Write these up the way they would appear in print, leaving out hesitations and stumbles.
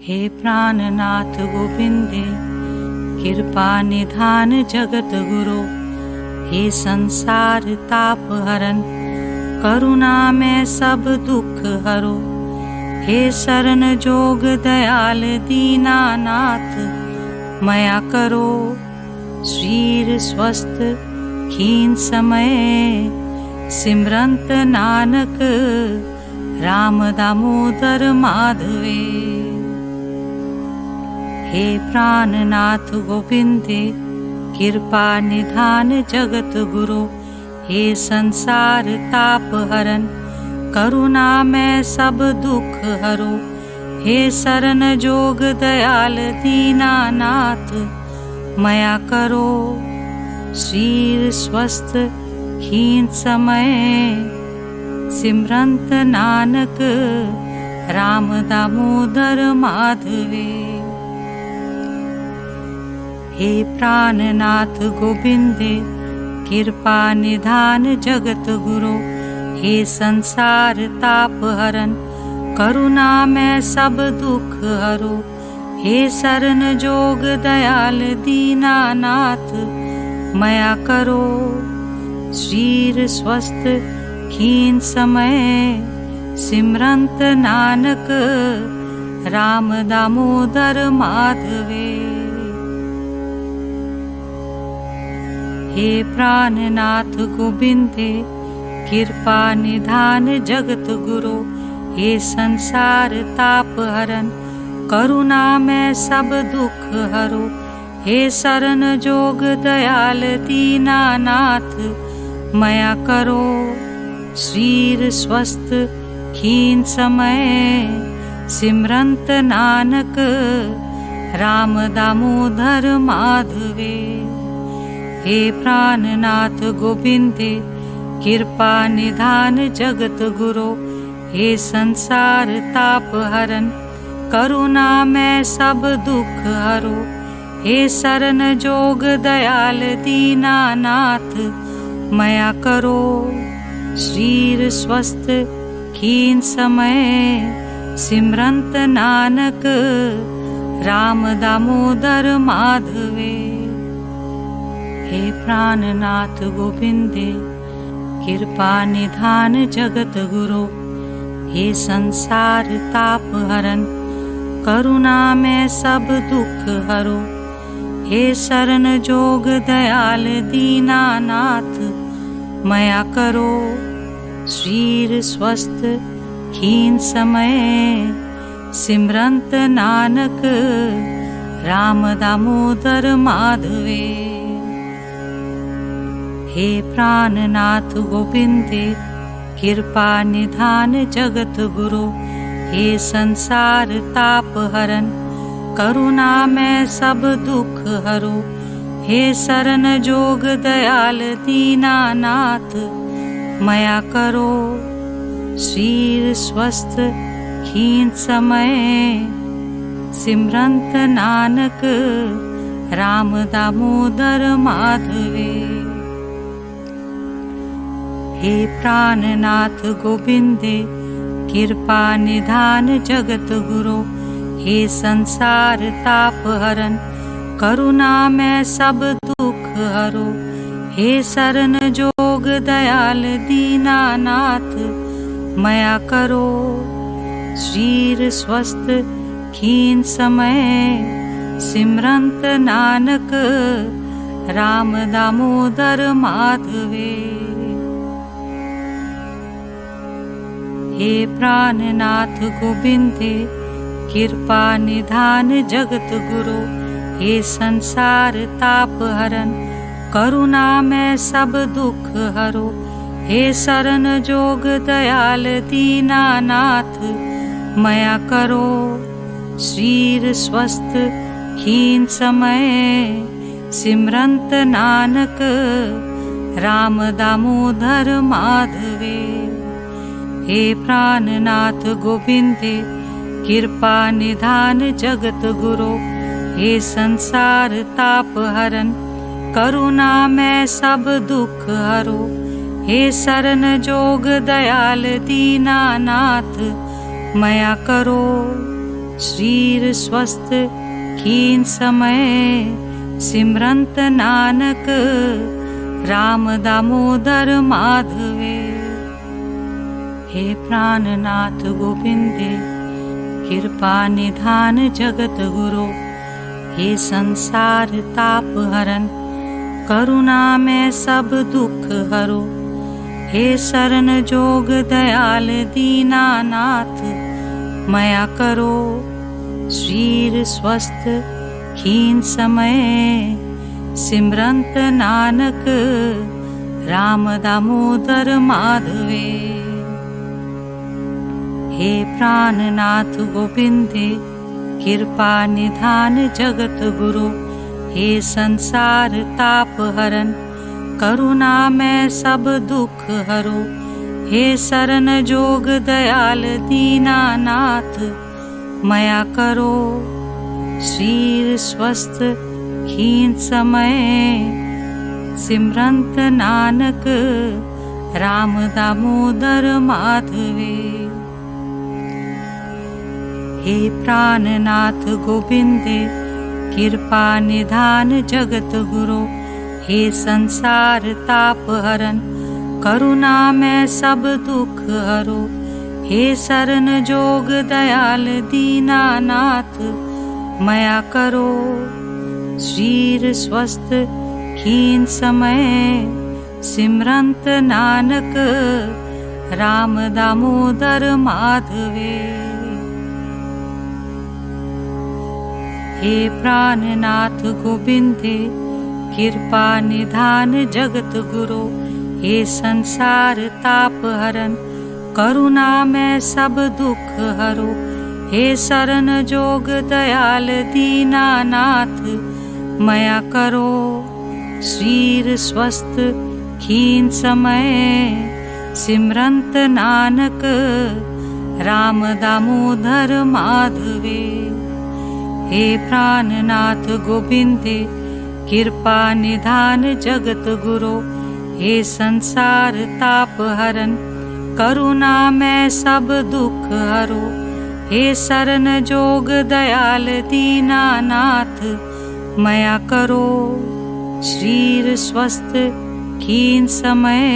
हे प्राणनाथ गोविंदे, कृपा निधान जगत गुरु, हे संसार ताप हरन, करुणा में सब दुख हरो। हे शरण जोग दयाल दीनानाथ, मया करो श्रीर स्वस्थ खीन समय, सिमरंत नानक राम दामोदर माधवे। हे प्राणनाथ गोविंदे, कृपा निधान जगत गुरु, हे संसार ताप हरन, करुणा में सब दुख हरो। हे शरण जोग दयाल दीनानाथ, मया करो श्रीर स्वस्थ खीन समय, सिमरंत नानक राम दामोदर माधवे। हे प्राणनाथ गोविंदे, कृपा निधान जगत गुरु, हे संसार ताप हरन, करुणा में सब दुख हरो। हे शरण जोग दयाल दीनानाथ, मया करो श्रीर स्वस्थ खीन समय, सिमरंत नानक राम दामोदर माधवे। हे प्राणनाथ गोविंदे, कृपा निधान जगत गुरु, हे संसार ताप हरन, करुणा में सब दुख हरो। हे शरण जोग दयाल दीनानाथ, मया करो श्रीर स्वस्थ खीन समय, सिमरंत नानक राम दामोदर माधवे। हे प्राणनाथ गोविंदे, कृपा निधान जगत गुरु, हे संसार ताप हरन, करुणा में सब दुख हरो। हे शरण जोग दयाल दीनानाथ, मया करो श्रीर स्वस्थ खीन समय, सिमरंत नानक राम दामोदर माधवे। हे प्राणनाथ गोविंदे, कृपा निधान जगत गुरु, हे संसार ताप हरन, करुणा में सब दुख हरो। हे शरण जोग दयाल दीनानाथ, मया करो श्रीर स्वस्थ खीन समय, सिमरंत नानक राम दामोदर माधवे। हे प्राणनाथ गोविंदे, कृपा निधान जगत गुरु, हे संसार ताप हरन, करुणा में सब दुख हरो। हे शरण जोग दयाल दीनानाथ, मया करो श्रीर स्वस्थ खीन समय, सिमरंत नानक राम दामोदर माधवे। हे प्राणनाथ गोविंदे, कृपा निधान जगत गुरु, हे संसार ताप हरन, करुणा में सब दुख हरो। हे शरण जोग दयाल दीनानाथ, मया करो श्रीर स्वस्थ खीन समय, सिमरंत नानक राम दामोदर माधवे। हे प्राणनाथ गोविंदे, कृपा निधान जगत गुरु, हे संसार ताप हरन, करुणा में सब दुख हरो। हे शरण जोग दयाल दीनानाथ, मया करो श्रीर स्वस्थ खीन समय, सिमरंत नानक राम दामोदर माधवे। हे प्राणनाथ गोविंदे, कृपा निधान जगत गुरु, हे संसार ताप हरन, करुणा में सब दुख हरो। हे शरण जोग दयाल दीनानाथ, मया करो शरीर स्वस्थ खीन समय सिमरंत नानक राम दामोदर माधवे। हे प्राणनाथ गोविंदे कृपा निधान जगत गुरु, हे संसार ताप हरन करुणा में सब दुख हरो। हे शरण जोग दयाल दीनानाथ मया करो। शरीर स्वस्थ खीन समय सिमरंत नानक राम दामोदर माधवे। हे प्राणनाथ गोविंदे कृपा निधान जगत गुरु, हे संसार ताप हरन करुणा में सब दुख हरो। हे शरण जोग दयाल दीनानाथ मया करो। शरीर स्वस्थ खीन समय सिमरंत नानक राम दामोदर माधवे। हे प्राणनाथ गोविंदे कृपा निधान जगत गुरु, हे संसार ताप हरन करुणा में सब दुख हरो। हे शरण जोग दयाल दीनानाथ मया करो। शरीर स्वस्थ खीन समय सिमरंत नानक राम दामोदर माधवे। हे प्राणनाथ गोविंदे कृपा निधान जगत गुरु, हे संसार ताप हरन करुणा में सब दुख हरो। हे शरण जोग दयाल दीनानाथ मया करो। शरीर स्वस्थ खीन समय सिमरंत नानक राम दामोदर माधवे। हे प्राणनाथ गोविंदे कृपा निधान जगत गुरु, हे संसार ताप हरन करुणा में सब दुख हरो। हे शरण जोग दयाल दीनानाथ मया करो। शरीर स्वस्थ खीन समय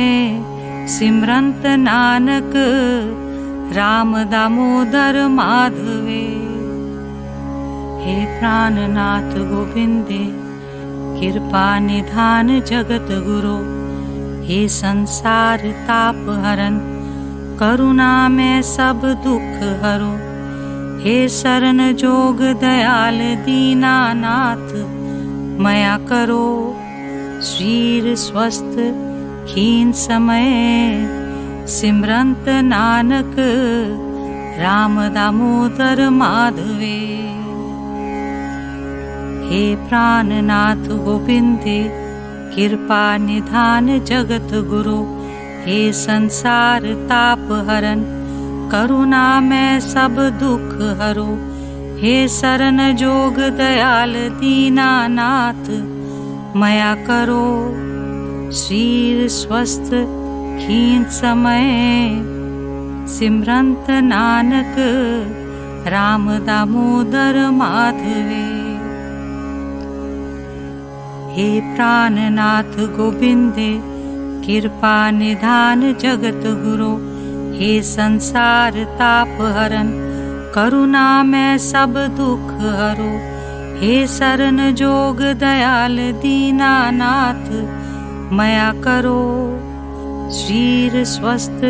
सिमरंत नानक राम दामोदर माधवे। हे प्राणनाथ गोविंदे कृपा निधान जगत गुरु, हे संसार ताप हरन करुणा में सब दुख हरो। हे शरण जोग दयाल दीनानाथ मया करो। शरीर स्वस्थ खीन समय सिमरंत नानक राम दामोदर माधवे। हे प्राणनाथ गोविंदे कृपा निधान जगत गुरु, हे संसार ताप हरन करुणा में सब दुख हरो। हे शरण जोग दयाल दीनानाथ मया करो। शरीर स्वस्थ खीन समय सिमरंत नानक राम दामोदर माधवे। हे प्राणनाथ गोविंदे कृपा निधान जगत गुरु, हे संसार ताप हरन करुणा में सब दुख हरो। हे शरण जोग दयाल दीनानाथ मया करो। शरीर स्वस्थ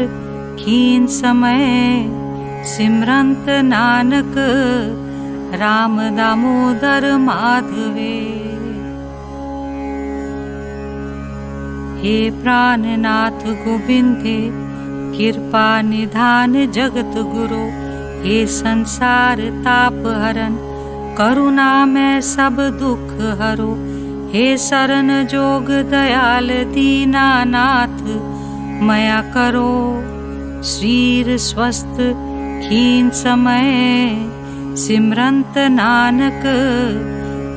खीन समय सिमरंत नानक राम दामोदर माधवे। हे प्राणनाथ गोविंदे कृपा निधान जगत गुरु, हे संसार ताप हरन करुणा में सब दुख हरो। हे शरण जोग दयाल दीनानाथ मया करो। शरीर स्वस्थ खीन समय सिमरंत नानक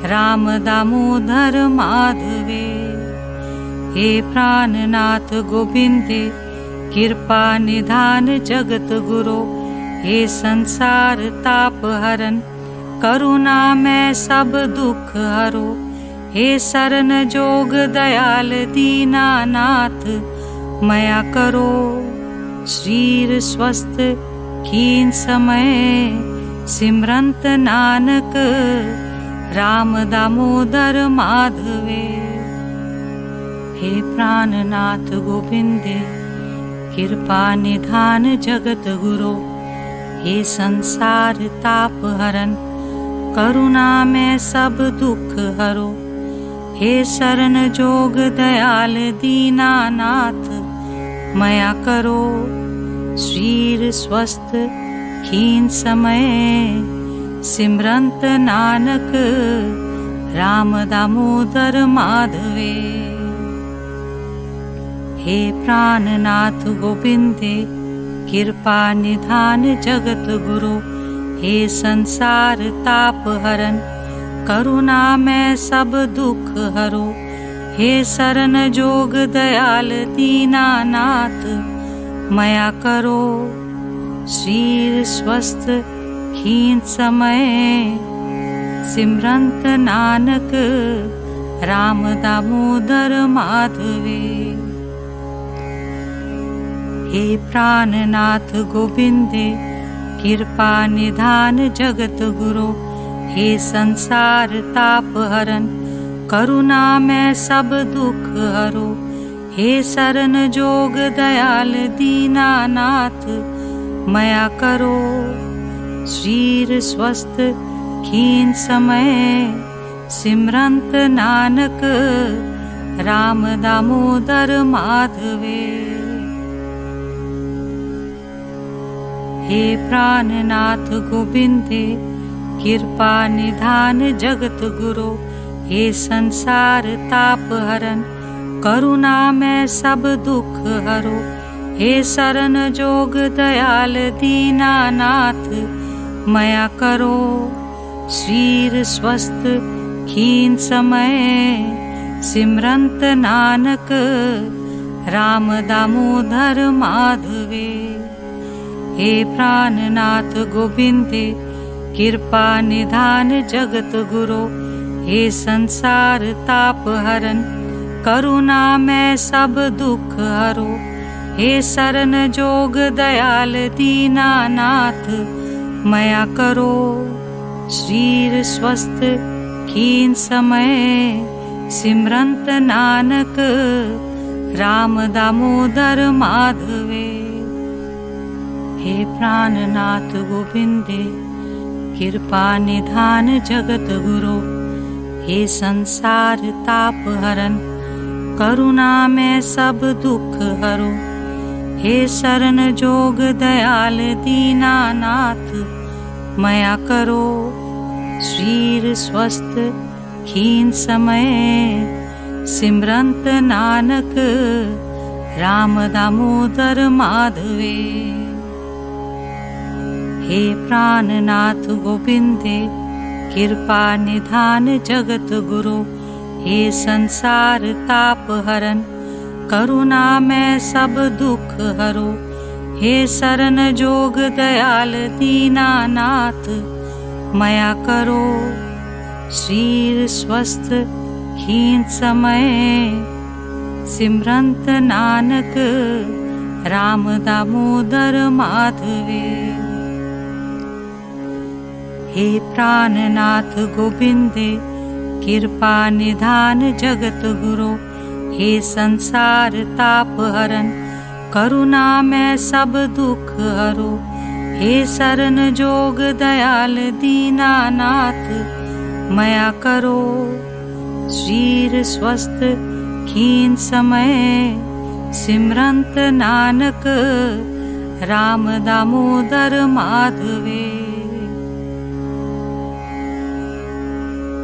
राम दामोदर माधवे। हे प्राणनाथ गोविंदे कृपा निधान जगत गुरु, हे संसार ताप हरन करुणा में सब दुख हरो। हे शरण जोग दयाल दीनानाथ मया करो। शरीर स्वस्थ खीन समय सिमरंत नानक राम दामोदर माधवे। हे प्राणनाथ गोविंदे कृपा निधान जगत गुरो। हे संसार ताप हरन करुणा में सब दुख हरो। हे शरण जोग दयाल दीनानाथ मया करो। शरीर स्वस्थ खीन समय सिमरंत नानक राम दामोदर माधवे। हे प्राणनाथ गोविंदे कृपा निधान जगत गुरो। हे संसार ताप हरन करुणा में सब दुख हरो। हे शरण जोग दयाल दीनानाथ मया करो। शरीर स्वस्थ खीन समय सिमरंत नानक राम दामोदर माधवे। हे प्राणनाथ गोविंदे कृपा निधान जगत गुरो। हे संसार ताप हरन करुणा में सब दुख हरो। हे शरण जोग दयाल दीनानाथ मया करो। शरीर स्वस्थ खीन समय सिमरंत नानक राम दामोदर माधवे। हे प्राणनाथ गोविंदे कृपा निधान जगत गुरो। हे संसार ताप हरन करुणा में सब दुख हरो। हे शरण जोग दयाल दीनानाथ मया करो। शरीर स्वस्थ खीन समय सिमरंत नानक राम दामोदर माधवे। हे प्राणनाथ गोविंदे कृपा निधान जगत गुरो। हे संसार ताप हरन करुणा में सब दुख हरो। हे शरण जोग दयाल दीनानाथ मया करो। शरीर स्वस्थ खीन समय सिमरंत नानक राम दामोदर माधवे। हे प्राणनाथ गोविंदे कृपा निधान जगत गुरो। हे संसार ताप हरन करुणा में सब दुख हरो। हे शरण जोग दयाल दीनानाथ मया करो। शरीर स्वस्थ खीन समय सिमरंत नानक राम दामोदर माधवे। हे प्राणनाथ गोविंदे कृपा निधान जगत गुरो। हे संसार ताप हरन करुणा में सब दुख हरो। हे शरण जोग दयाल दीनानाथ मया करो। शरीर स्वस्थ खीन समय सिमरंत नानक राम दामोदर माधवे। हे प्राणनाथ गोविंदे कृपा निधान जगत गुरो। हे संसार ताप हरन करुणा में सब दुख हरो। हे शरण जोग दयाल दीनानाथ मया करो। शरीर स्वस्थ खीन समय सिमरंत नानक राम दामोदर माधवे।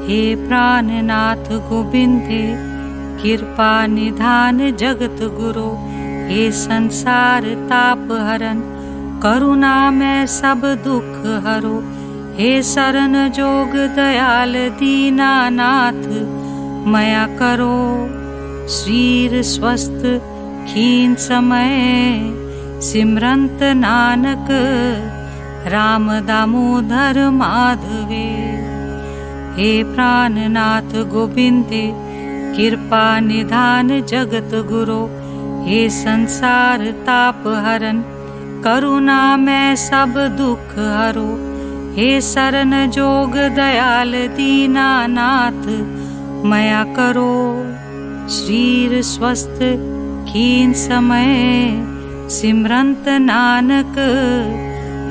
हे प्राणनाथ गोविंदे कृपा निधान जगत गुरो। हे संसार ताप हरन करुणा में सब दुख हरो। हे शरण जोग दयाल दीनानाथ मया करो। शरीर स्वस्थ खीन समय सिमरंत नानक राम दामोदर माधवे। हे प्राणनाथ गोविंदे कृपा निधान जगत गुरो, हे संसार ताप हरन करुणा में सब दुख हरो। हे शरण जोग दयाल दीनानाथ मया करो। शरीर स्वस्थ खीन समय सिमरंत नानक,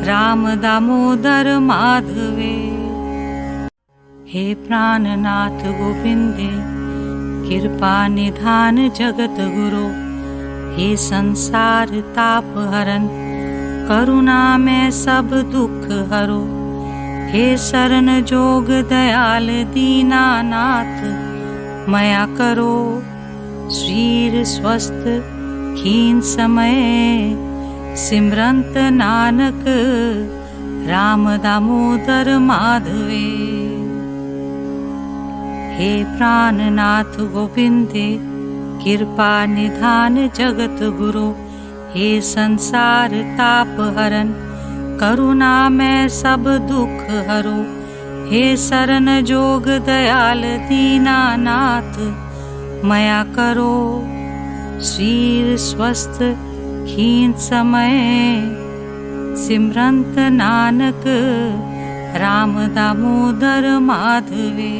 राम दामोदर माधवे। हे प्राणनाथ गोविंदे कृपा निधान जगत गुरो, हे संसार ताप हरन करुणा में सब दुख हरो। हे शरण जोग दयाल दीनानाथ मया करो। शरीर स्वस्थ खीन समय सिमरंत नानक, राम दामोदर माधवे। हे प्राणनाथ गोविंदे कृपा निधान जगत गुरो, हे संसार ताप हरन करुणा में सब दुख हरो। हे शरण जोग दयाल दीनानाथ मया करो। शरीर स्वस्थ खीन समय सिमरंत नानक, राम दामोदर माधवे।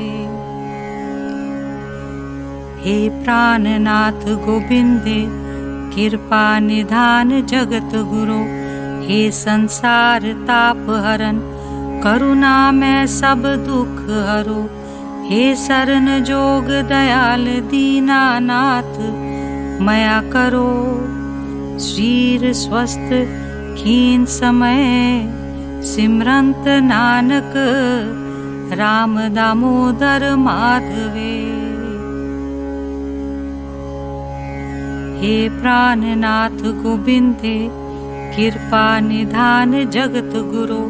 हे प्राणनाथ गोविंदे कृपा निधान जगत गुरो, हे संसार ताप हरन करुणा में सब दुख हरो। हे शरण जोग दयाल दीनानाथ मया करो। शरीर स्वस्थ खीन समय सिमरंत नानक, राम दामोदर माधवे। हे प्राणनाथ गोविंदे कृपा निधान जगत गुरो,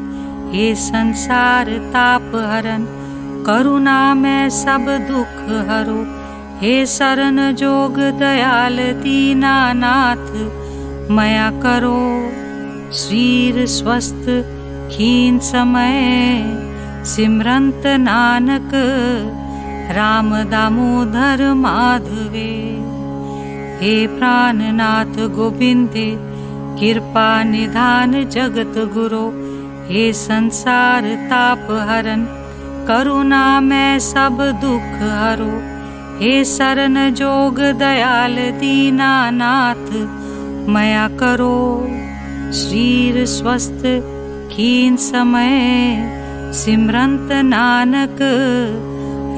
हे संसार ताप हरन करुणा में सब दुख हरो। हे शरण जोग दयाल दीनानाथ मया करो। शरीर स्वस्थ खीन समय सिमरंत नानक, राम दामोदर माधवे। हे प्राणनाथ गोविंदे कृपा निधान जगत गुरो, हे संसार ताप हरन करुणा में सब दुख हरो। हे शरण जोग दयाल दीनानाथ मया करो। शरीर स्वस्थ खीन समय सिमरंत नानक,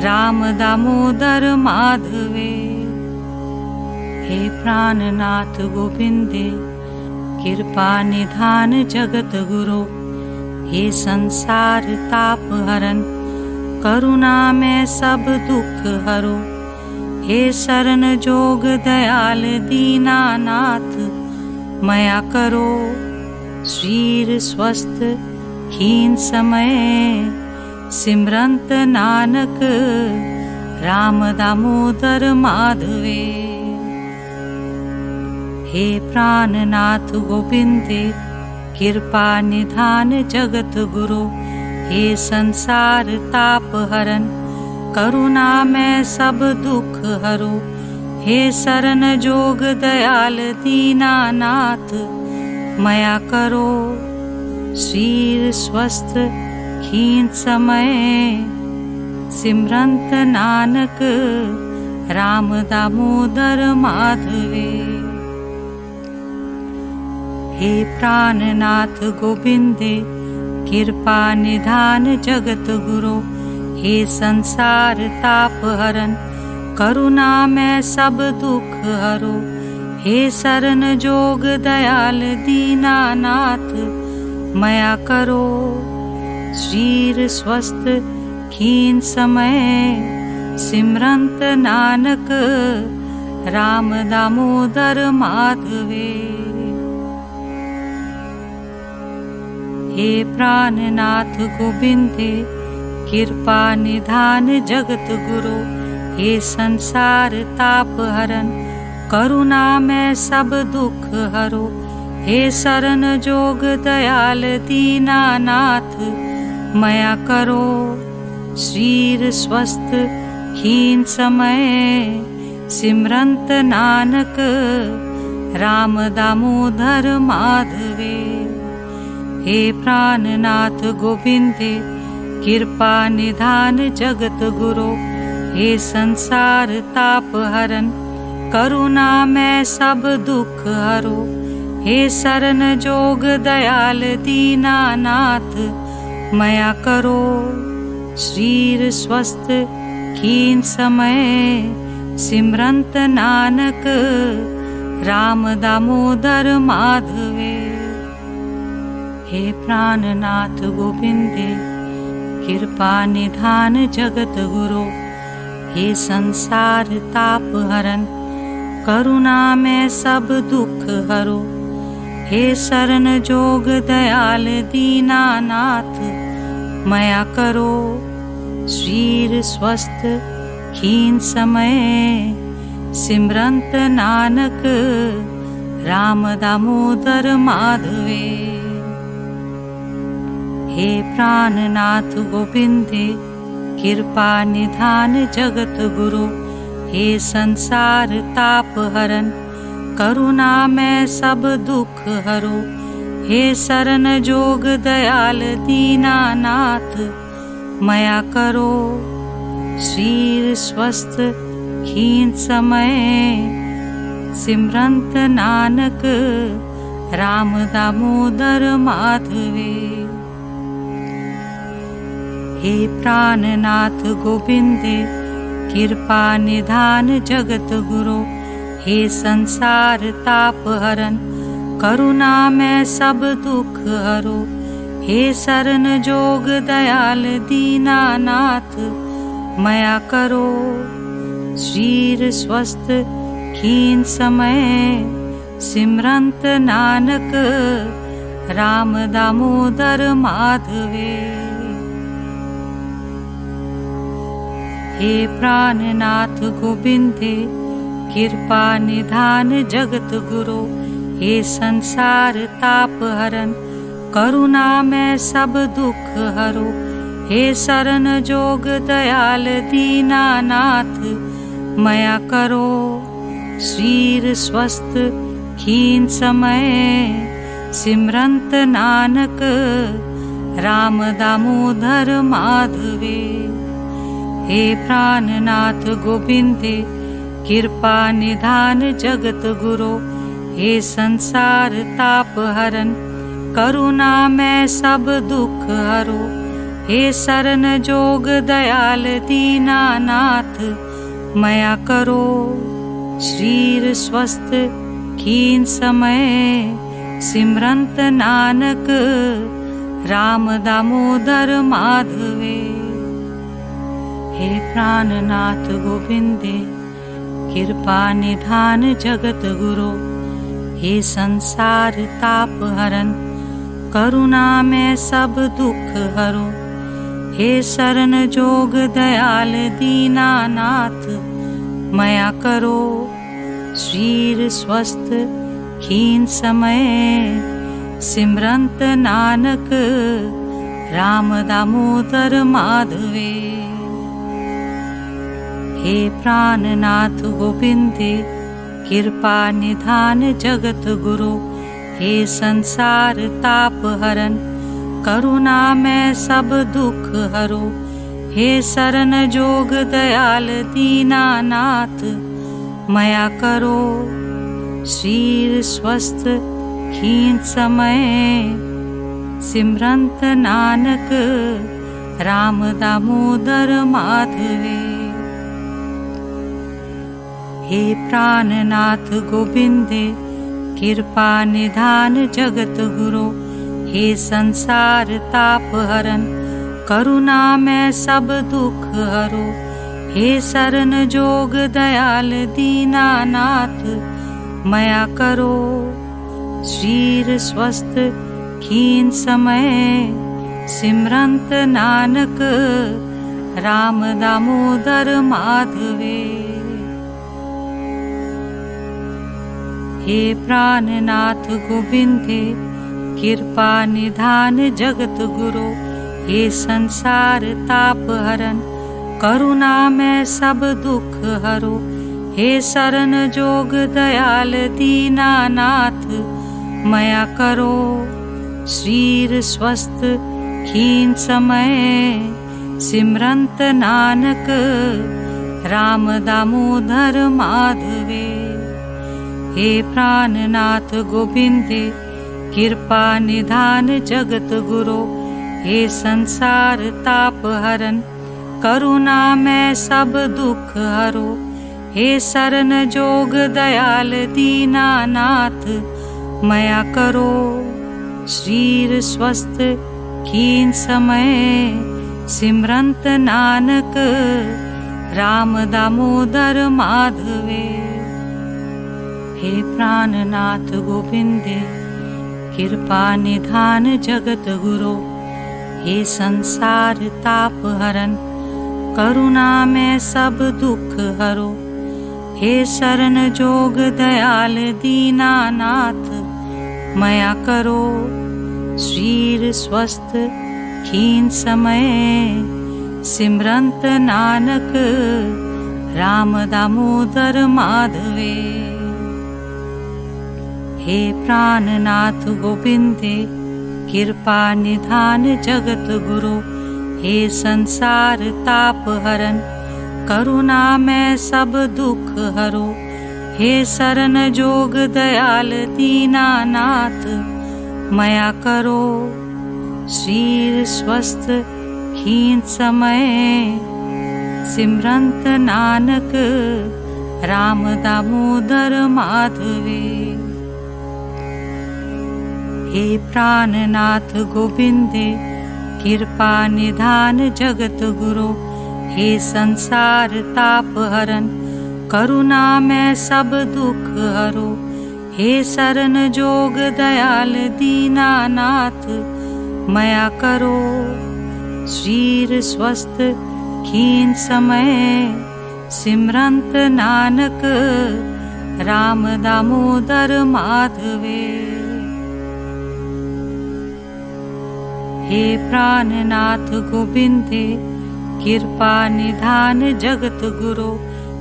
राम दामोदर माधवे। हे प्राणनाथ गोविंदे कृपा निधान जगत गुरो, हे संसार ताप हरन करुणा में सब दुख हरो। हे शरण जोग दयाल दीनानाथ मया करो। शरीर स्वस्थ खीन समय सिमरंत नानक, राम दामोदर माधवे। हे प्राणनाथ गोविंदे कृपा निधान जगत गुरो, हे संसार ताप हरन करुणा में सब दुख हरो। हे शरण जोग दयाल दीनानाथ मया करो। शरीर स्वस्थ खीन समय सिमरंत नानक, राम दामोदर माधवे। हे प्राणनाथ गोविंदे कृपा निधान जगत गुरो, हे संसार ताप हरन करुणा में सब दुख हरो। हे शरण जोग दयाल दीनानाथ मया करो। शरीर स्वस्थ खीन समय सिमरंत नानक, राम दामोदर माधवे। हे प्राणनाथ गोविंदे कृपा निधान जगत गुरो, हे संसार ताप हरन करुणा में सब दुख हरो। हे शरण जोग दयाल दीनानाथ मया करो। शरीर स्वस्थ हीन समय सिमरंत नानक राम दामोदर माधवे। हे प्राणनाथ गोविंदे कृपा निधान जगत गुरु। हे संसार ताप हरन करुणा में सब दुख हरो। हे शरण जोग दयाल दीनानाथ मया करो। शरीर स्वस्थ हीन समय सिमरंत नानक राम दामोदर माधवे। हे प्राणनाथ गोविंदे कृपा निधान जगत गुरु। हे संसार ताप हरन करुणा में सब दुख हरो। हे शरण जोग दयाल दीनानाथ मया करो। शरीर स्वस्थ हीन समय सिमरंत नानक राम दामोदर माधवे। हे प्राणनाथ गोविंदे कृपा निधान जगत गुरु। हे संसार ताप हरन करुणा में सब दुख हरो। हे शरण जोग दयाल दीनानाथ मया करो। शरीर स्वस्थ हीन समय सिमरंत नानक राम दामोदर माधवे। हे प्राणनाथ गोविंदे कृपा निधान जगत गुरु। हे संसार ताप हरन करुणा में सब दुख हरो। हे शरण जोग दयाल दीनानाथ मया करो। शरीर स्वस्थ हीन समय सिमरंत नानक राम दामोदर माधवे। हे प्राणनाथ गोविंदे कृपा निधान जगत गुरु। हे संसार ताप हरन करुणा में सब दुख हरो। हे शरण जोग दयाल दीनानाथ मया करो। शरीर स्वस्थ हीन समय सिमरंत नानक राम दामोदर माधवे। हे प्राणनाथ गोविंदे कृपा निधान जगत गुरु। हे संसार ताप हरन करुणा में सब दुख हरो। हे शरण जोग दयाल दीनानाथ मया करो। शरीर स्वस्थ हीन समय सिमरंत नानक राम दामोदर माधवे। हे प्राणनाथ गोविंदे कृपा निधान जगत गुरु। हे संसार ताप हरन करुणा में सब दुख हरो। हे शरण जोग दयाल दीनानाथ मया करो। शरीर स्वस्थ हीन समय सिमरंत नानक राम दामोदर माधवे। हे प्राणनाथ गोविंदे कृपा निधान जगत गुरु। हे संसार ताप हरन करुणा में सब दुख हरो। हे शरण जोग दयाल दीनानाथ मया करो। शरीर स्वस्थ हीन समय सिमरंत नानक राम दामोदर माधवे। हे प्राणनाथ गोविंदे कृपा निधान जगत गुरु। हे संसार ताप हरन करुणा में सब दुख हरो। हे शरण जोग दयाल दीनानाथ मया करो। शरीर स्वस्थ हीन समय सिमरंत नानक राम दामोदर माधवे। हे प्राणनाथ गोविंदे कृपा निधान जगत गुरु, हे संसार ताप हरन करुणा में सब दुख हरो, हे शरण जोग दयाल दीनानाथ मया करो। शरीर स्वस्थ खीन समय सिमरंत नानक राम दामोदर माधवे। हे प्राणनाथ गोविंदे कृपा निधान जगत गुरु, हे संसार ताप हरन करुणा में सब दुख हरो, हे शरण जोग दयाल दीनानाथ मया करो। शरीर स्वस्थ खीन समय सिमरंत नानक राम दामोदर माधवे। हे प्राणनाथ गोविंदे कृपा निधान जगत गुरु, हे संसार ताप हरन करुणा में सब दुख हरो, हे शरण जोग दयाल दीनानाथ मया करो। शरीर स्वस्थ खीन समय सिमरंत नानक राम दामोदर माधवे। हे प्राणनाथ गोविंदे कृपा निधान जगत गुरु, हे संसार ताप हरन करुणा में सब दुख हरो, हे शरण जोग दयाल दीनानाथ मया करो। शरीर स्वस्थ खीन समय सिमरंत नानक राम दामोदर माधवे। हे प्राणनाथ गोविंदे कृपा निधान जगत गुरु, हे संसार ताप हरन करुणा में सब दुख हरो, हे शरण जोग दयाल दीनानाथ मया करो। शरीर स्वस्थ खीन समय सिमरंत नानक राम दामोदर माधवे। हे प्राणनाथ गोविंदे कृपा निधान जगत गुरु,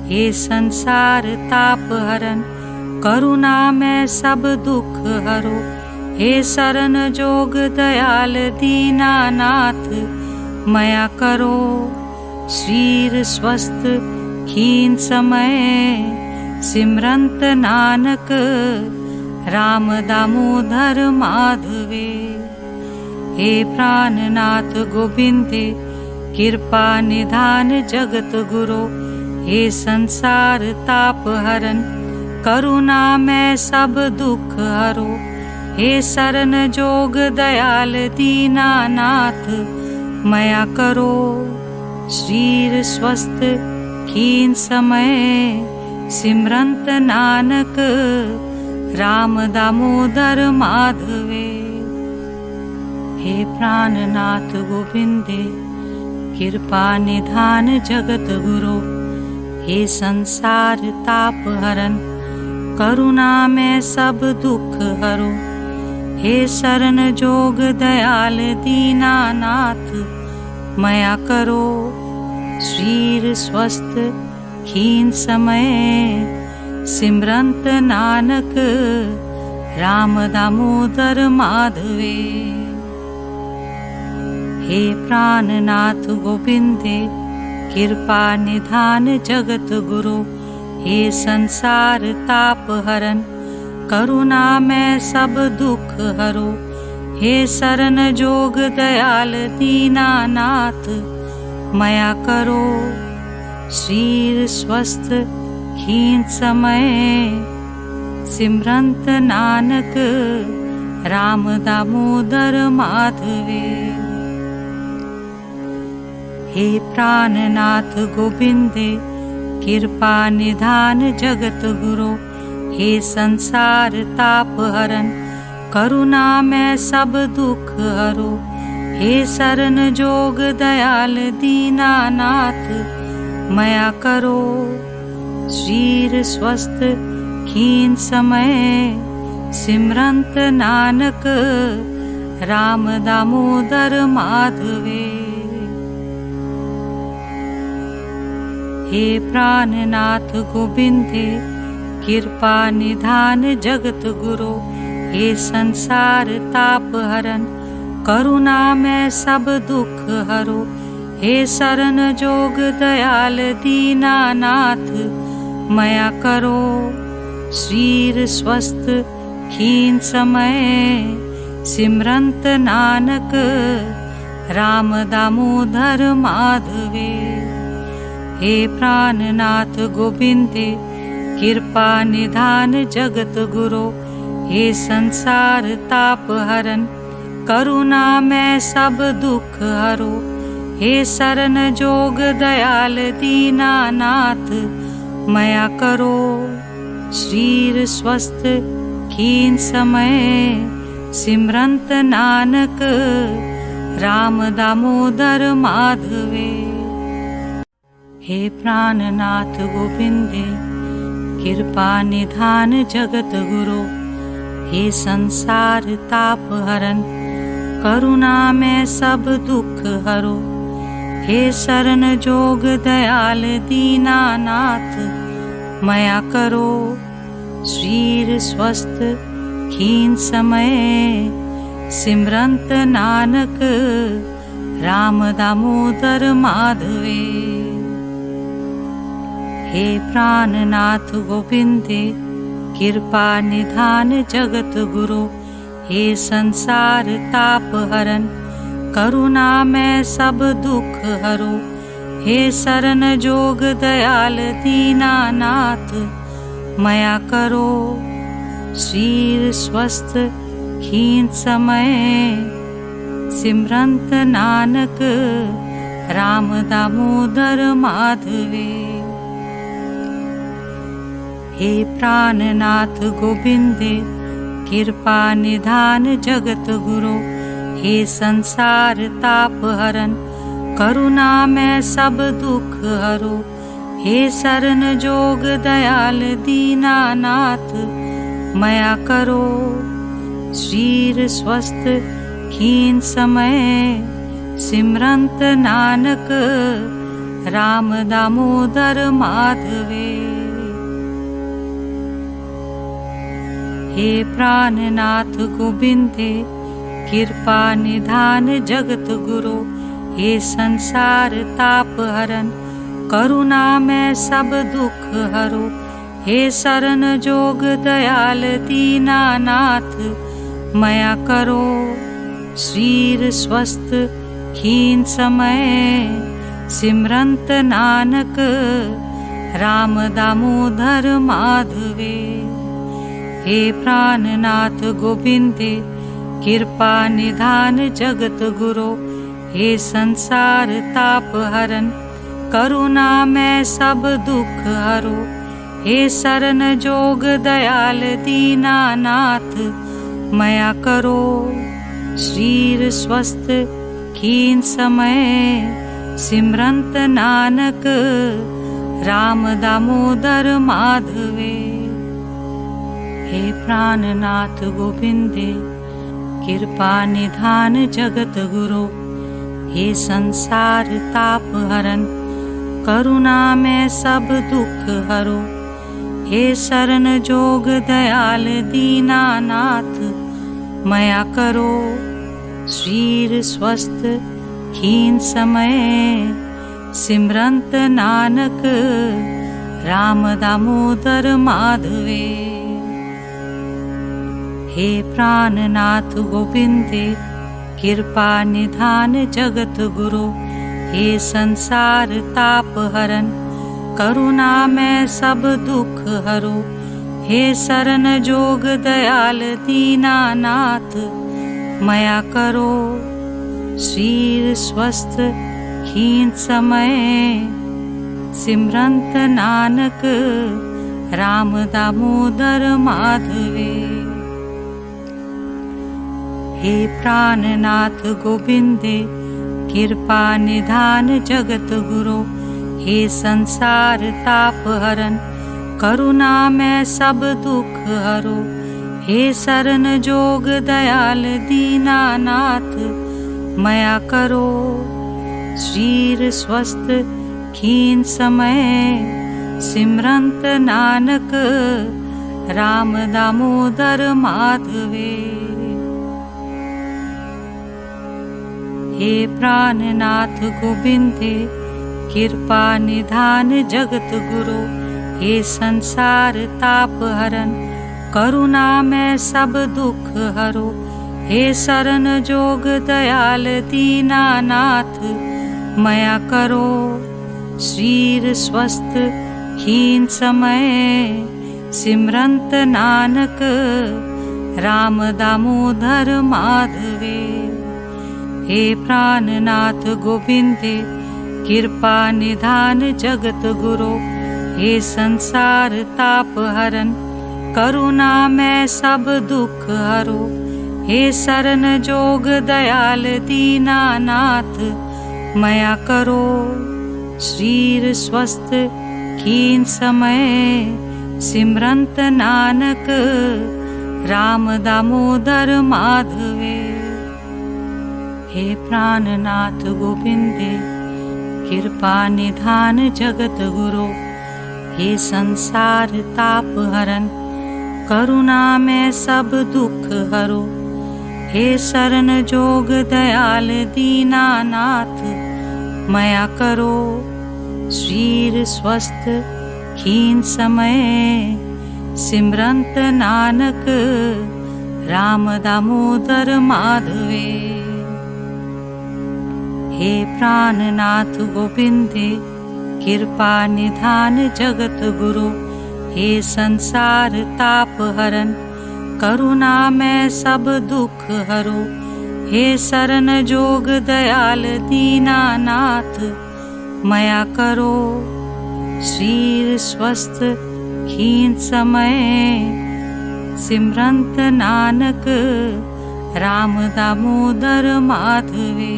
हे संसार ताप हरन करुणा में सब दुख हरो, हे शरण जोग दयाल दीनानाथ मया करो। शरीर स्वस्थ खीन समय सिमरंत नानक राम दामोदर माधवे। हे प्राणनाथ गोविंदे कृपा निधान जगत गुरु, हे संसार ताप हरन करुणा में सब दुख हरो, हे शरण जोग दयाल दीनानाथ मया करो। शरीर स्वस्थ खीन समय सिमरंत नानक राम दामोदर माधवे। हे प्राणनाथ गोविंदे कृपा निधान जगत गुरु, हे संसार ताप हरन करुणा में सब दुख हरो, हे शरण जोग दयाल दीनानाथ मया करो। शरीर स्वस्थ खीन समय सिमरंत नानक राम दामोदर माधवे। हे प्राणनाथ गोविंदे कृपा निधान जगत गुरु, हे संसार ताप हरन करुणा में सब दुख हरो, हे शरण जोग दयाल दीनानाथ मया करो। शरीर स्वस्थ खीन समय सिमरंत नानक राम दामोदर माधवे। हे प्राणनाथ गोविंदे कृपा निधान जगत गुरु, हे संसार ताप हरन करुणा में सब दुख हरो, हे शरण जोग दयाल दीनानाथ मया करो। शरीर स्वस्थ खीन समय सिमरंत नानक राम दामोदर माधवे। हे प्राणनाथ गोविंदे कृपा निधान जगत गुरु, हे संसार ताप हरन करुणा में सब दुख हरो। हे शरण जोग दयाल दीनानाथ मया करो श्रीर स्वस्थ खीन समय सिमरंत नानक राम दामोदर माधवे। हे प्राणनाथ गोविंदे कृपा निधान जगत गुरु, हे संसार ताप हरन करुणा में सब दुख हरो। हे शरण जोग दयाल दीनानाथ मया करो श्रीर स्वस्थ खीन समय सिमरंत नानक राम दामोदर माधवे। हे प्राणनाथ गोविंदे कृपा निधान जगत गुरु, हे संसार ताप हरन करुणा में सब दुख हरो। हे शरण जोग दयाल दीनानाथ मया करो श्रीर स्वस्थ खीन समय सिमरंत नानक राम दामोदर माधवे। हे प्राणनाथ गोविंदे कृपा निधान जगत गुरु, हे संसार ताप हरन करुणा में सब दुख हरो। हे शरण जोग दयाल दीनानाथ मया करो श्रीर स्वस्थ खीन समय सिमरंत नानक राम दामोदर माधवे। हे प्राणनाथ गोविंदे कृपा निधान जगत गुरु, हे संसार ताप हरन करुणा में सब दुख हरो। हे शरण जोग दयाल दीनानाथ मया करो श्रीर स्वस्थ खीन समय सिमरंत नानक राम दामोदर माधवे। हे प्राणनाथ गोविंदे कृपा निधान जगत गुरु, हे संसार ताप हरन करुणा में सब दुख हरो। हे शरण जोग दयाल दीनानाथ मया करो श्रीर स्वस्थ खीन समय सिमरंत नानक राम दामोदर माधवे। हे प्राणनाथ गोविंदे कृपा निधान जगत गुरु, हे संसार ताप हरन करुणा में सब दुख हरो। हे शरण जोग दयाल दीनानाथ मया करो श्रीर स्वस्थ खीन समय सिमरंत नानक राम दामोदर माधवे। हे प्राणनाथ गोविंदे कृपा निधान जगत गुरु, हे संसार ताप हरन करुणा में सब दुख हरो। हे शरण जोग दयाल दीनानाथ मया करो श्रीर स्वस्थ खीन समय सिमरंत नानक राम दामोदर माधवे। हे प्राणनाथ गोविंदे कृपा निधान जगत गुरु, हे संसार ताप हरन करुणा में सब दुख हरो। हे शरण जोग दयाल दीनानाथ मया करो श्रीर स्वस्थ खीन समय सिमरंत नानक राम दामोदर माधवे। हे प्राणनाथ गोविंदे कृपा निधान जगत गुरु, हे संसार ताप हरन करुणा में सब दुख हरो। हे शरण जोग दयाल दीनानाथ मया करो। शरीर स्वस्थ खीन समय सिमरंत नानक राम दामोदर माधवे। हे प्राणनाथ गोविंदे कृपा निधान जगत गुरु। हे संसार ताप हरन करुणा में सब दुख हरो। हे शरण जोग दयाल दीनानाथ मया करो। शरीर स्वस्थ हीन समय सिमरंत नानक राम दामोदर माधवे। हे प्राणनाथ गोविंदे कृपा निधान जगत गुरु। हे संसार ताप हरन करुणा में सब दुख हरो। हे शरण जोग दयाल दीनानाथ मया करो। शरीर स्वस्थ खीन समय सिमरंत नानक राम दामोदर माधवे। हे प्राणनाथ गोविंदे कृपा निधान जगत गुरु। हे संसार ताप हरन करुणा में सब दुख हरो। हे शरण जोग दयाल दीनानाथ मया करो। शरीर स्वस्थ खीन समय सिमरंत नानक राम दामोदर माधवे। हे प्राणनाथ गोविंदे कृपा निधान जगत गुरु। हे संसार ताप हरन करुणा में सब दुख हरो। हे शरण जोग दयाल दीनानाथ मया करो। शरीर स्वस्थ खीन समय सिमरंत नानक राम दामोदर माधवे।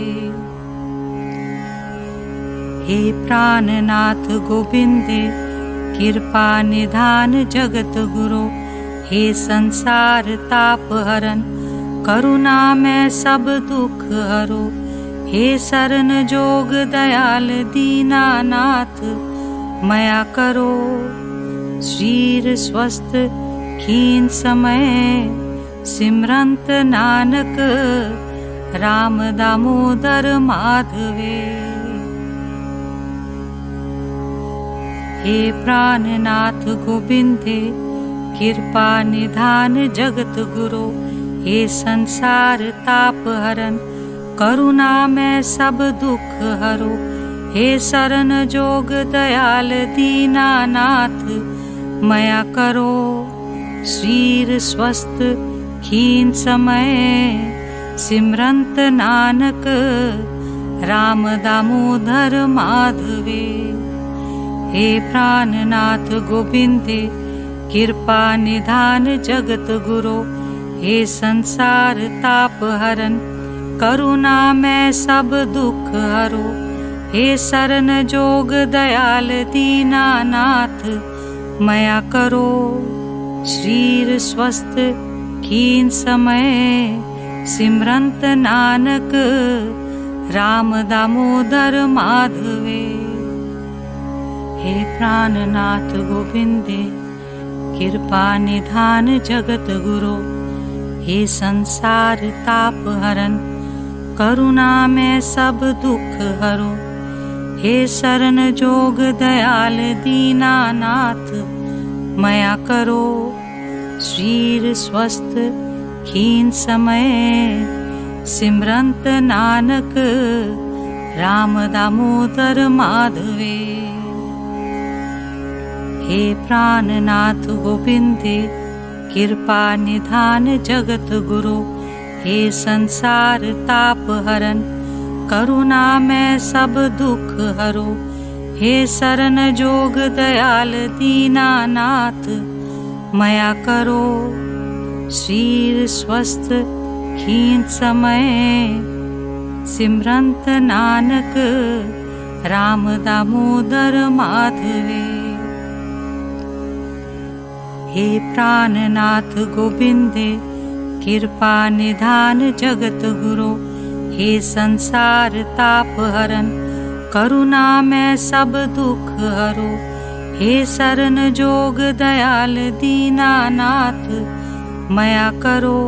हे प्राणनाथ गोविंदे कृपा निधान जगत गुरु। हे संसार ताप हरन करुणा में सब दुख हरो। हे शरण जोग दयाल दीनानाथ मया करो। शरीर स्वस्थ खीन समय सिमरंत नानक राम दामोदर माधवे। हे प्राणनाथ गोविंदे कृपा निधान जगत गुरु। हे संसार ताप हरन करुणा में सब दुख हरो। हे शरण जोग दयाल दीनानाथ मया करो। शरीर स्वस्थ खीन समय सिमरंत नानक राम दामोदर माधवे। हे प्राणनाथ गोविंदे कृपा निधान जगत गुरु। हे संसार ताप हरन करुणा में सब दुख हरो। हे शरण जोग दयाल दीनानाथ मया करो। शरीर स्वस्थ खीन समय सिमरंत नानक राम दामोदर माधवे। हे प्राणनाथ गोविंदे कृपा निधान जगत गुरु। हे संसार ताप हरन करुणा में सब दुख हरो। हे शरण जोग दयाल दीनानाथ मया करो। शरीर स्वस्थ खीन समय सिमरंत नानक राम दामोदर माधवे। हे प्राणनाथ गोविंदे कृपा निधान जगत गुरु। हे संसार ताप हरन करुणा में सब दुख हरो। हे शरण जोग दयाल दीनानाथ मया करो। शरीर स्वस्थ खीन समय सिमरंत नानक राम दामोदर माधवे। हे प्राणनाथ गोविंदे कृपा निधान जगत गुरु, हे संसार ताप हरन करुणा में सब दुख हरो, हे शरण जोग दयाल दीनानाथ मया करो।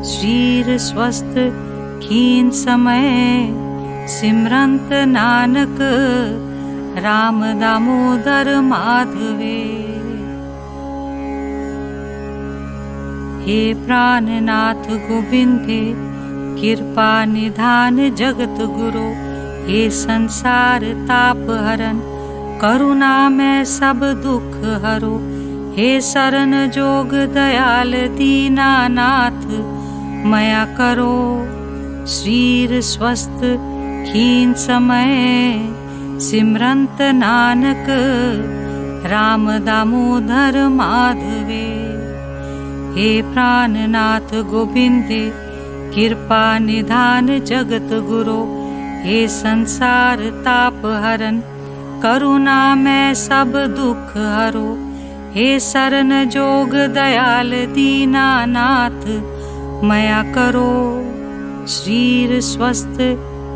शरीर स्वस्थ खीन समय सिमरंत नानक राम दामोदर माधवे। हे प्राणनाथ गोविंदे कृपा निधान जगत गुरु, हे संसार ताप हरन करुणा में सब दुख हरो, हे शरण जोग दयाल दीनानाथ मया करो। शरीर स्वस्थ खीन समय सिमरंत नानक राम दामोदर माधवे। हे प्राणनाथ गोविंदे कृपा निधान जगत गुरु, हे संसार ताप हरन करुणा में सब दुख हरो, हे शरण जोग दयाल दीनानाथ मया करो। शरीर स्वस्थ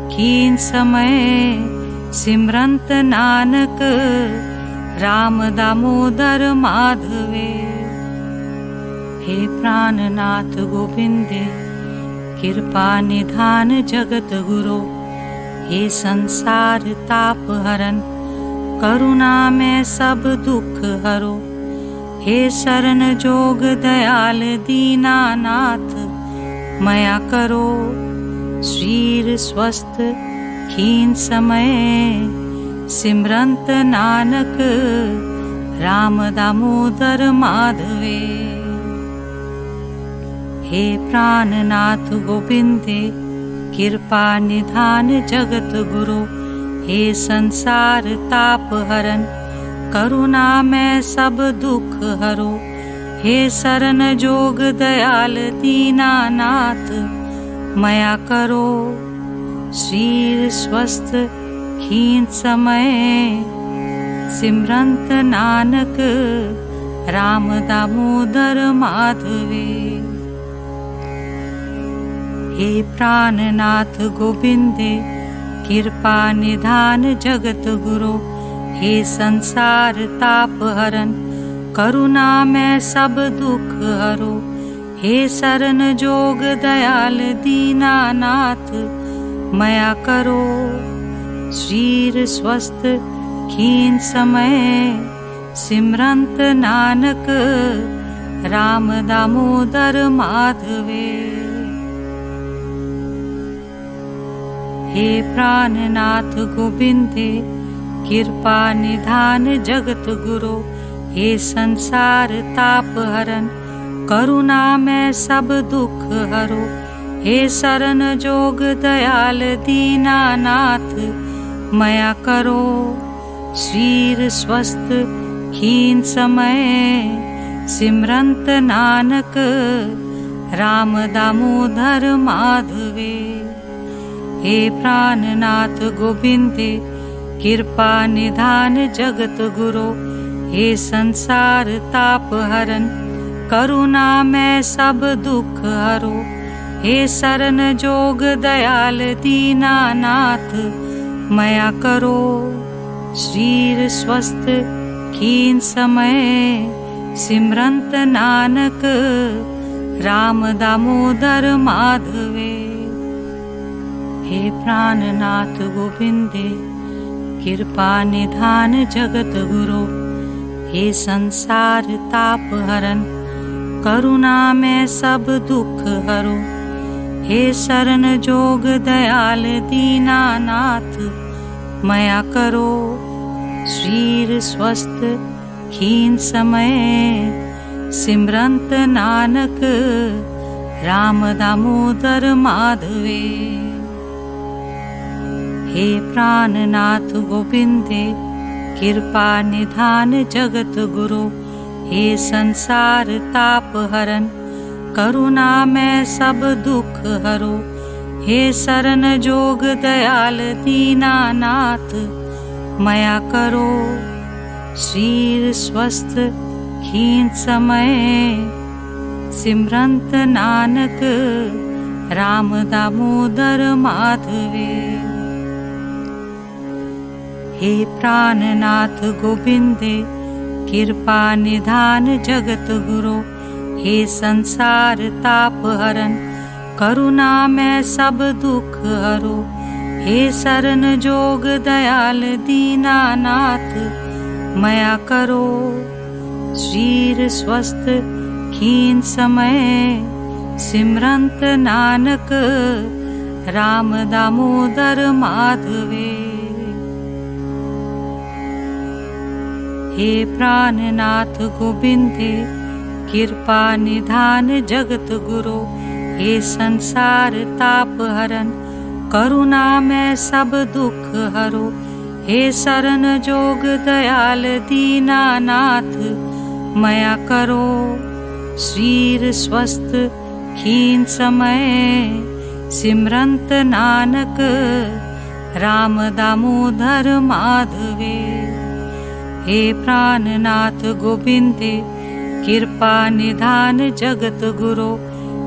खीन समय सिमरंत नानक राम दामोदर माधवे। हे प्राणनाथ गोविंदे कृपा निधान जगत गुरु, हे संसार ताप हरन करुणा में सब दुख हरो, हे शरण जोग दयाल दीनानाथ मया करो। शरीर स्वस्थ खीन समय सिमरंत नानक राम दामोदर माधवे। हे प्राणनाथ गोविंदे कृपा निधान जगत गुरु, हे संसार ताप हरन करुणा में सब दुख हरो, हे शरण जोग दयाल दीनानाथ मया करो। शरीर स्वस्थ खीन समय सिमरंत नानक राम दामोदर माधवे। हे प्राणनाथ गोविंदे कृपा निधान जगत गुरु, हे संसार ताप हरन करुणा में सब दुख हरो, हे शरण जोग दयाल दीनानाथ मया करो। शरीर स्वस्थ खीन समय सिमरंत नानक राम दामोदर माधवे। हे प्राणनाथ गोविंदे कृपा निधान जगत गुरु, हे संसार ताप हरन करुणा में सब दुख हरो, हे शरण जोग दयाल दीनानाथ मया करो। शरीर स्वस्थ खीन समय सिमरंत नानक राम दामोदर माधवे। हे प्राणनाथ गोविंदे कृपा निधान जगत गुरु, हे संसार ताप हरन करुणा में सब दुख हरो, हे शरण जोग दयाल दीनानाथ मया करो। शरीर स्वस्थ खीन समय सिमरंत नानक राम दामोदर माधवे। हे प्राणनाथ गोविंदे कृपा निधान जगत गुरु, हे संसार ताप हरन करुणा में सब दुख हरो, हे शरण जोग दयाल दीनानाथ मया करो। शरीर स्वस्थ खीन समय सिमरंत नानक राम दामोदर माधवे। हे प्राणनाथ गोविंदे कृपा निधान जगत गुरु, हे संसार ताप हरन करुणा में सब दुख हरो, हे शरण जोग दयाल दीनानाथ मया करो। शरीर स्वस्थ खीन समय सिमरंत नानक राम दामोदर माधवे। हे प्राणनाथ गोविंदे कृपा निधान जगत गुरु, हे संसार ताप हरन करुणा में सब दुख हरो। हे शरण जोग दयाल दीनानाथ मया करो। श्रीर स्वस्थ खीन समय सिमरंत नानक राम दामोदर माधवे। हे प्राणनाथ गोविंदे कृपा निधान जगत गुरु, हे संसार ताप हरन करुणा में सब दुख हरो। हे शरण जोग दयाल दीनानाथ मया करो। श्रीर स्वस्थ खीन समय सिमरंत नानक राम दामोदर माधवे। हे प्राणनाथ गोविंदे कृपा निधान जगत गुरु,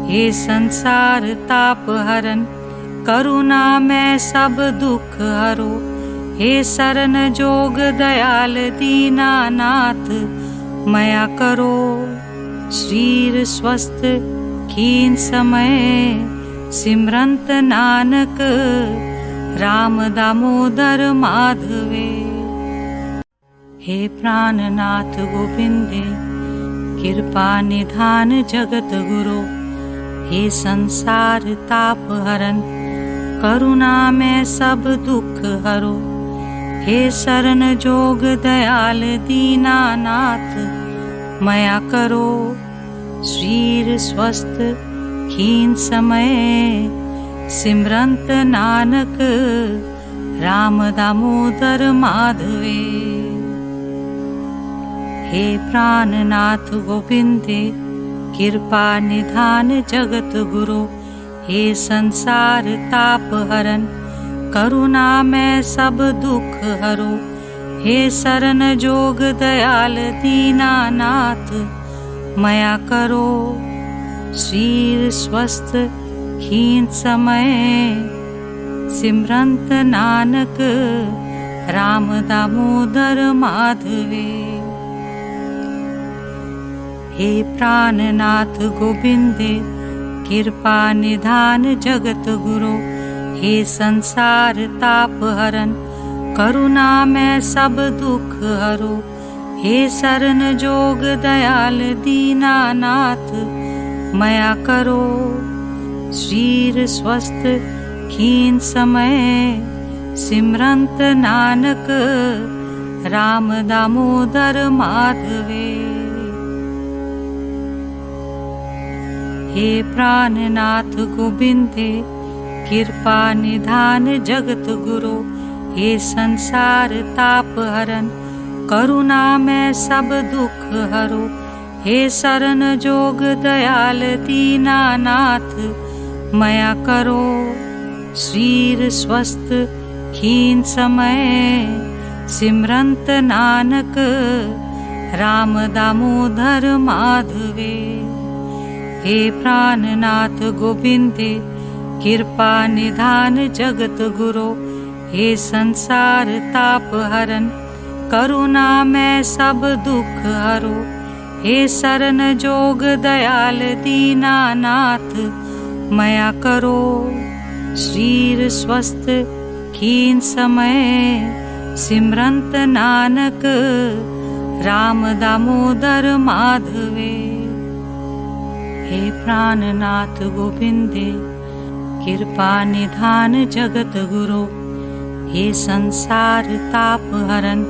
हे संसार ताप हरन करुणा में सब दुख हरो। हे शरण जोग दयाल दीनानाथ मया करो। श्रीर स्वस्थ खीन समय सिमरंत नानक राम दामोदर माधवे। हे प्राणनाथ गोविंदे कृपा निधान जगत गुरु, हे संसार ताप हरन करुणा में सब दुख हरो। हे शरण जोग दयाल दीनानाथ मया करो। श्रीर स्वस्थ खीन समय सिमरंत नानक राम दामोदर माधवे। हे प्राणनाथ गोविंदे कृपा निधान जगत गुरु, हे संसार ताप हरन करुणा में सब दुख हरो। हे शरण जोग दयाल दीनानाथ मया करो। श्रीर स्वस्थ खीन समय सिमरंत नानक राम दामोदर माधवे। हे प्राणनाथ गोविंदे कृपा निधान जगत गुरु, हे संसार ताप हरन करुणा में सब दुख हरो। हे शरण जोग दयाल दीनानाथ मया करो। श्रीर स्वस्थ खीन समय सिमरंत नानक राम दामोदर माधवे। हे प्राणनाथ गोविंदे कृपा निधान जगत गुरु, हे संसार ताप हरन करुणा में सब दुख हरो। हे शरण जोग दयाल दीनानाथ मया करो। श्रीर स्वस्थ खीन समय सिमरंत नानक राम दामोदर माधवे। हे प्राणनाथ गोविंदे कृपा निधान जगत गुरु, हे संसार ताप हरन करुणा में सब दुख हरो। हे शरण जोग दयाल दीनानाथ मया करो। श्रीर स्वस्थ खीन समय सिमरंत नानक राम दामोदर माधवे। हे प्राणनाथ गोविंदे कृपा निधान जगत गुरु, हे संसार ताप हरन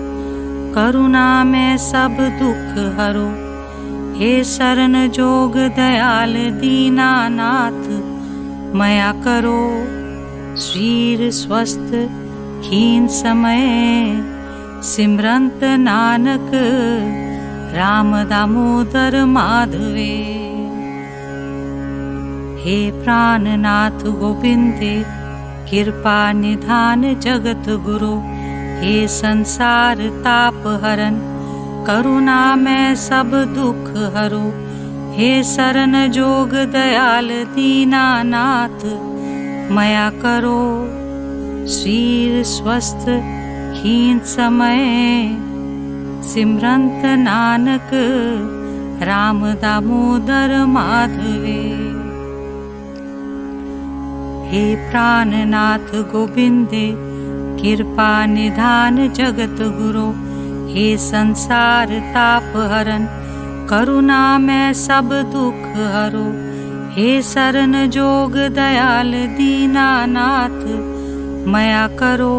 करुणा में सब दुख हरो। हे शरण जोग दयाल दीनानाथ मया करो। श्रीर स्वस्थ खीन समय सिमरंत नानक राम दामोदर माधवे। हे प्राणनाथ गोविंदे कृपा निधान जगत गुरु, हे संसार ताप हरन करुणा में सब दुख हरो। हे शरण जोग दयाल दीनानाथ मया करो। शरीर स्वस्थ खीन समय सिमरंत नानक राम दामोदर माधवे। हे प्राणनाथ गोविंदे कृपा निधान जगत गुरो। हे संसार ताप हरन करुणा में सब दुख हरो। हे शरण जोग दयाल दीनानाथ मया करो।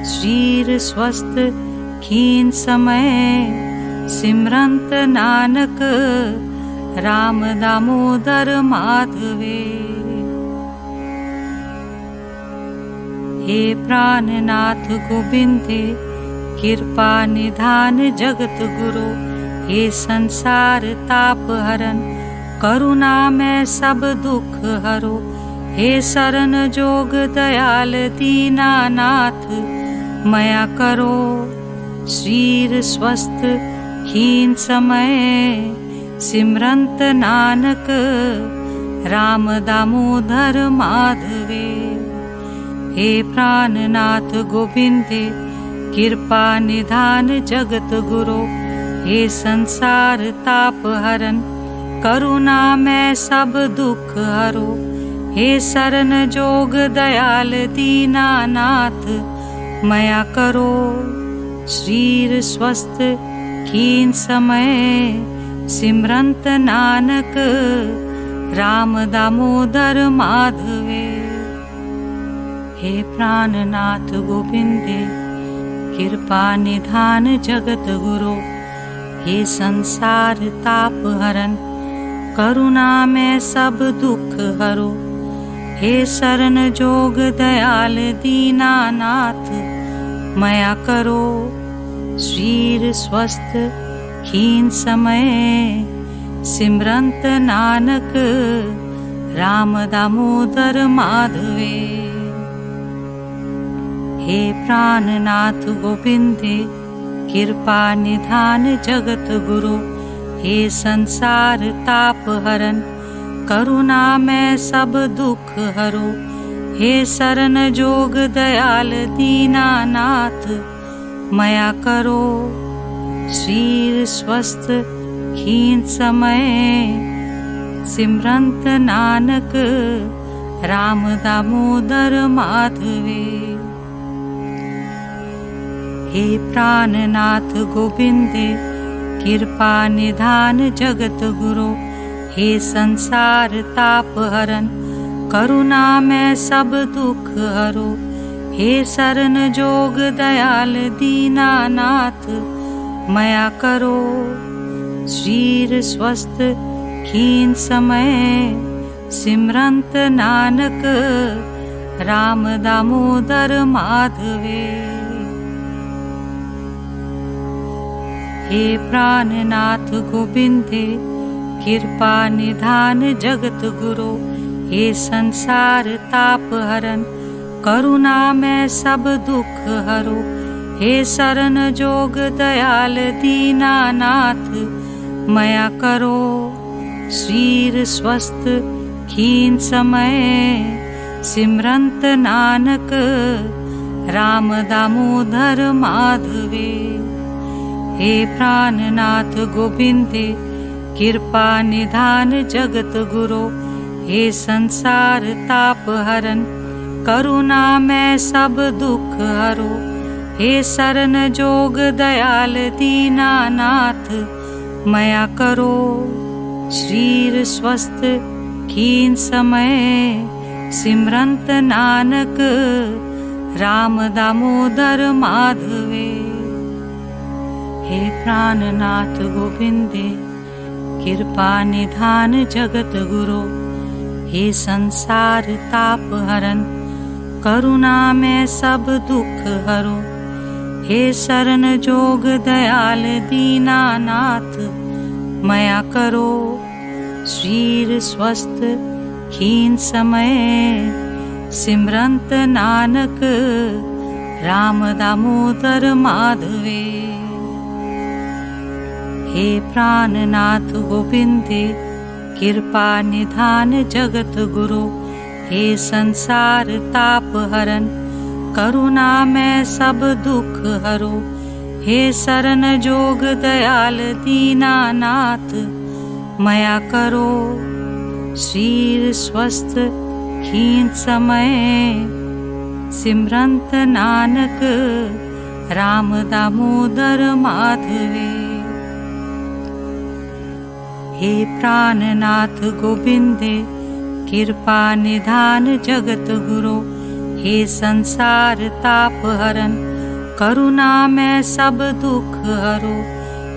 शरीर स्वस्थ खीन समय सिमरंत नानक राम दामोदर माधवे। हे प्राणनाथ गोविंदे कृपा निधान जगत गुरो। हे संसार ताप हरन करुणा में सब दुख हरो। हे शरण जोग दयाल दीनानाथ मया करो। शरीर स्वस्थ खीन समय सिमरंत नानक राम दामोदर माधवे। हे प्राणनाथ गोविंदे कृपा निधान जगत गुरो। हे संसार ताप हरन करुणा में सब दुख हरो। हे शरण जोग दयाल दीनानाथ मया करो। शरीर स्वस्थ खीन समय सिमरंत नानक राम दामोदर माधवे। हे प्राणनाथ गोविंदे कृपा निधान जगत गुरो। हे संसार ताप हरन करुणा में सब दुख हरो। हे शरण जोग दयाल दीनानाथ मया करो। शरीर स्वस्थ खीन समय सिमरंत नानक राम दामोदर माधवे। हे प्राणनाथ गोविंदे कृपा निधान जगत गुरो। हे संसार ताप हरन करुणा में सब दुख हरो। हे शरण जोग दयाल दीनानाथ मया करो। शरीर स्वस्थ खीन समय सिमरंत नानक राम दामोदर माधवे। हे प्राणनाथ गोविंदे कृपा निधान जगत गुरो। हे संसार ताप हरन करुणा में सब दुख हरो। हे शरण जोग दयाल दीनानाथ मया करो। शरीर स्वस्थ खीन समय सिमरंत नानक राम दामोदर माधवे। हे प्राणनाथ गोविंदे कृपा निधान जगत गुरो। हे संसार ताप हरन करुणा में सब दुख हरो। हे शरण जोग दयाल दीनानाथ मया करो। शरीर स्वस्थ खीन समय सिमरंत नानक राम दामोदर माधवे। हे प्राणनाथ गोविंदे कृपा निधान जगत गुरो। हे संसार ताप हरन करुणा में सब दुख हरो। हे शरण जोग दयाल दीनानाथ मया करो। शरीर स्वस्थ खीन समय सिमरंत नानक राम दामोदर माधवे। हे प्राणनाथ गोविंदे कृपा निधान जगत गुरो। हे संसार ताप हरन करुणा में सब दुख हरो। हे शरण जोग दयाल दीनानाथ मया करो। शरीर स्वस्थ खीन समय सिमरंत नानक राम दामोदर माधवे। हे प्राणनाथ गोविंदे कृपा निधान जगत गुरु, हे संसार ताप हरन करुणा में सब दुख हरो, हे शरण जोग दयाल दीनानाथ मया करो। शरीर स्वस्थ खीन समय सिमरंत नानक राम दामोदर माधवे। हे प्राणनाथ गोविंदे कृपा निधान जगत गुरु, हे संसार ताप हरन करुणा में सब दुख हरो,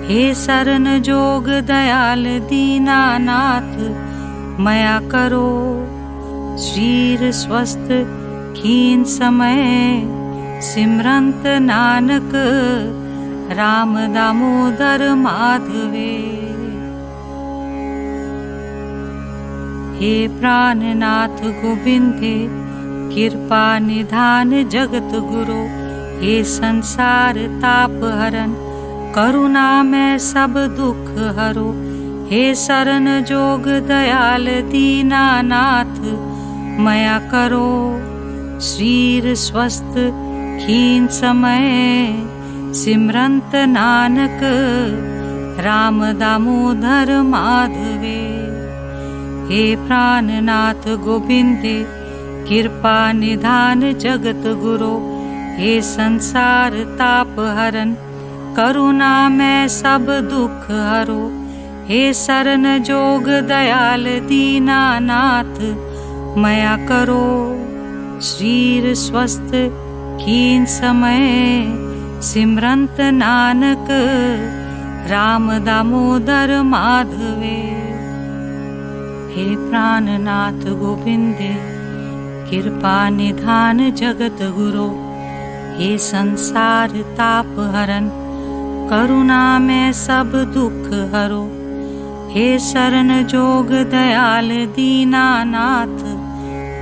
हे शरण जोग दयाल दीनानाथ मया करो। शरीर स्वस्थ खीन समय सिमरंत नानक राम दामोदर माधवे। हे प्राणनाथ गोविंदे कृपा निधान जगत गुरु, हे संसार ताप हरन करुणा में सब दुख हरो, हे शरण जोग दयाल दीनानाथ मया करो। शरीर स्वस्थ खीन समय सिमरंत नानक राम दामोदर माधवे। हे प्राणनाथ गोविंदे कृपा निधान जगत गुरु, हे संसार ताप हरन करुणा में सब दुख हरो, हे शरण जोग दयाल दीनानाथ मया करो। शरीर स्वस्थ खीन समय सिमरंत नानक राम दामोदर माधवे। हे प्राणनाथ गोविंदे कृपा निधान जगत गुरु, हे संसार ताप हरन करुणा में सब दुख हरो, हे शरण जोग दयाल दीनानाथ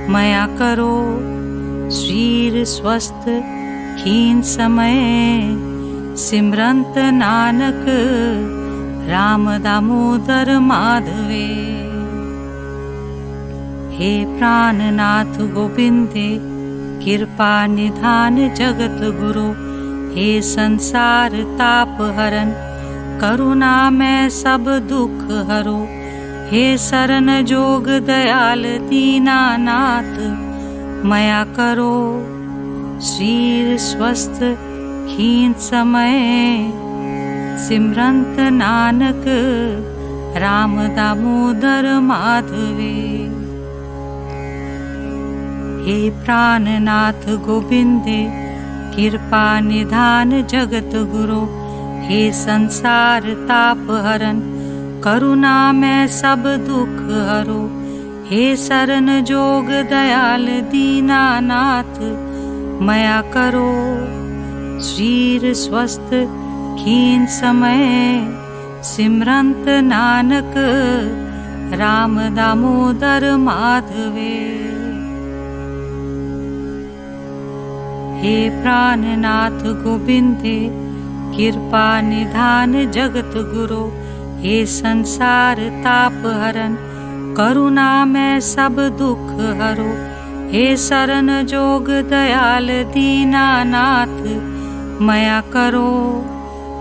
मया करो। शरीर स्वस्थ खीन समय सिमरंत नानक राम दामोदर माधवे। हे प्राणनाथ गोविंदे कृपा निधान जगत गुरु, हे संसार ताप हरन करुणा में सब दुख हरो, हे शरण जोग दयाल दीनानाथ मया करो। शरीर स्वस्थ खीन समय सिमरंत नानक राम दामोदर माधवे। हे प्राणनाथ गोविंदे कृपा निधान जगत गुरु, हे संसार ताप हरन करुणा में सब दुख हरो, हे शरण जोग दयाल दीनानाथ मया करो। शरीर स्वस्थ खीन समय सिमरंत नानक राम दामोदर माधवे। हे प्राणनाथ गोविंदे कृपा निधान जगत गुरु, हे संसार ताप हरन करुणा में सब दुख हरो, हे शरण जोग दयाल दीनानाथ मया करो।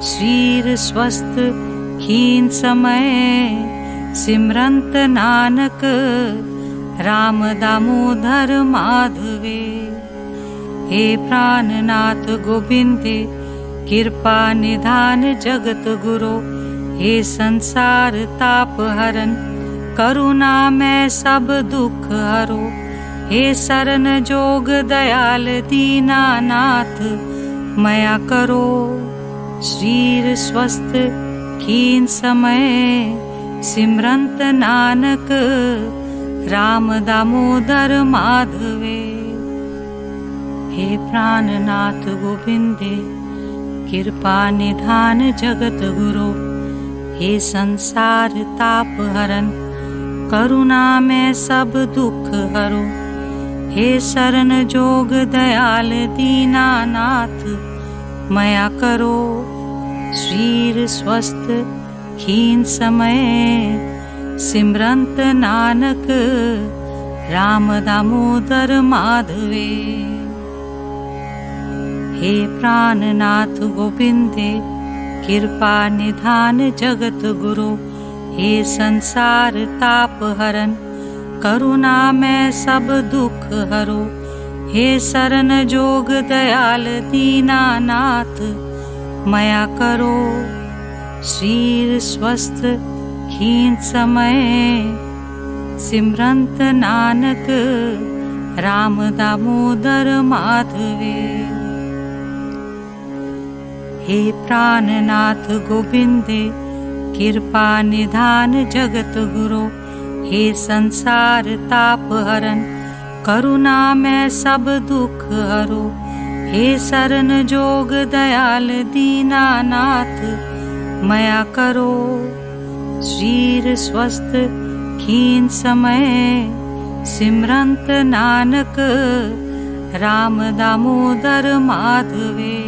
शरीर स्वस्थ खीन समय सिमरंत नानक राम दामोदर माधवे। हे प्राणनाथ गोविंदे कृपा निधान जगत गुरु, हे संसार ताप हरन करुणा में सब दुख हरो, हे शरण जोग दयाल दीनानाथ मया करो। शरीर स्वस्थ खीन समय सिमरंत नानक राम दामोदर माधवे। हे प्राणनाथ गोविंदे कृपा निधान जगत गुरु, हे संसार ताप हरन करुणा में सब दुख हरो, हे शरण जोग दयाल दीनानाथ मया करो। शरीर स्वस्थ खीन समय सिमरंत नानक राम दामोदर माधवे। हे प्राणनाथ गोविंदे कृपा निधान जगत गुरु, हे संसार ताप हरन करुणा में सब दुख हरो। हे शरण जोग दयाल दीनानाथ मया करो। शरीर स्वस्थ खीन समय सिमरंत नानक राम दामोदर माधवे। हे प्राणनाथ गोविंदे कृपा निधान जगत गुरु, हे संसार ताप हरन करुणा में सब दुख हरो। हे शरण जोग दयाल दीनानाथ मया करो। शरीर स्वस्थ खीन समय सिमरंत नानक राम दामोदर माधवे।